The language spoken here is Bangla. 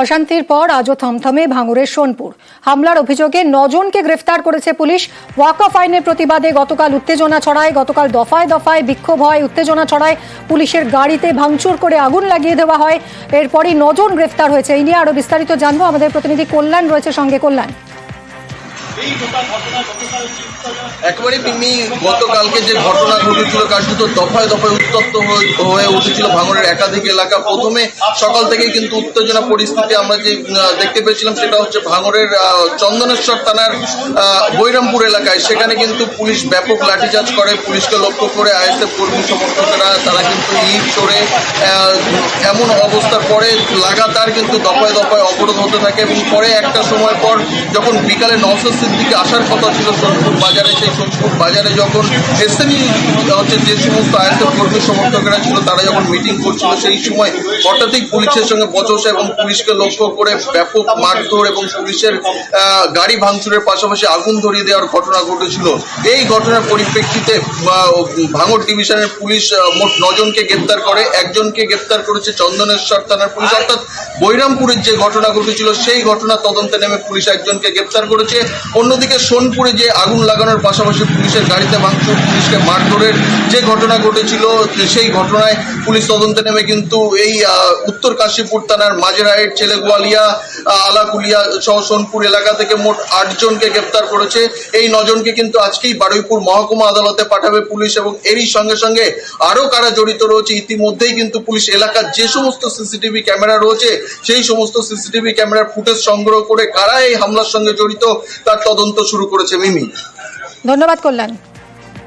অশান্তির পর আজও থমথমে ভাঙড়ের সোনপুর। হামলার অভিযোগে 9 জনকে গ্রেফতার করেছে পুলিশ। ওয়াকফ আইনের প্রতিবাদে গতকাল উত্তেজনা ছড়ায়। গতকাল দফায় দফায় বিক্ষোভ হয়, উত্তেজনা ছড়ায়। পুলিশের গাড়িতে ভাঙচুর করে আগুন লাগিয়ে দেওয়া হয়। এরপরই 9 জন গ্রেফতার হয়েছে। এই নিয়ে আরো বিস্তারিত জানবো, আমাদের প্রতিনিধি কল্যাণ রয়েছে সঙ্গে। কল্যাণ, একেবারে মিমি, গতকালকে যে ঘটনা ঘটেছিল কার্যত দফায় দফায় উত্তপ্ত হয়ে উঠেছিল ভাঙড়ের একাধিক এলাকা। প্রথমে সকাল থেকেই কিন্তু উত্তেজনা পরিস্থিতি আমরা যে দেখতে পেয়েছিলাম সেটা হচ্ছে ভাঙড়ের চন্দনেশ্বর থানার বৈরামপুর এলাকায়। সেখানে কিন্তু পুলিশ ব্যাপক লাঠিচার্জ করে। পুলিশকে লক্ষ্য করে আইএসএফ কর্মী সমর্থকেরা তারা কিন্তু ইট ছড়ে, এমন অবস্থার পরে লাগাতার কিন্তু দফায় দফায় অবরোধ হতে থাকে। এবং পরে একটা সময় পর যখন বিকালে নওশাদ সিদ্দিকী আসার কথা ছিল সোনপুর বাজারে, সেই সোনপুর বাজারে যখন স্থানীয় হচ্ছে যে সমস্ত আইএসএফ কর্মী সমর্থকেরা ছিল তারা যখন মিটিং করছিল, সেই সময় হঠাৎই পুলিশের সঙ্গে বচসা এবং পুলিশকে লক্ষ্য করে ব্যাপক মারধর এবং পুলিশের গাড়ি ভাঙচুরের পাশাপাশি আগুন ধরিয়ে দেওয়ার ঘটনা ঘটেছিল। এই ঘটনার পরিপ্রেক্ষিতে ভাঙড় ডিভিশনের পুলিশ মোট 9 জনকে গ্রেপ্তার করে। একজনকে গ্রেপ্তার করেছে চন্দনেশ্বর থানার পুলিশ, অর্থাৎ বৈরামপুরের যে ঘটনা ঘটেছিল সেই ঘটনা তদন্তে নেমে পুলিশ একজনকে গ্রেপ্তার করেছে। অন্যদিকে সোনপুরে যে আগুন লাগানোর পাশাপাশি পুলিশের গাড়িতে ভাঙচুর, পুলিশকে মারধরের যে ঘটনা ঘটেছিল সেই ঘটনায় পুলিশ তদন্তে নেমে কিন্তু এই উত্তর কাশীপুর থানার মাঝেরহাট, ছেলেগুয়ালিয়া, আলাকুলিয়া সহ সোনপুর এলাকা থেকে মোট 8 জনকে গ্রেপ্তার করেছে। এই 9 জনকে কিন্তু আজকেই বারুইপুর মহকুমা আদালতে পাঠাবে পুলিশ। এবং এরই সঙ্গে সঙ্গে আরও কারা জড়িত রয়েছে ইতিমধ্যেই কিন্তু পুলিশ এলাকার যে সমস্ত সিসিটিভি ক্যামেরা রয়েছে সেই সমস্ত সিসিটিভি ক্যামেরার ফুটেজ সংগ্রহ করে কারা এই হামলার সঙ্গে জড়িত তার তদন্ত শুরু করেছে। মিমি, ধন্যবাদ কল্যাণ।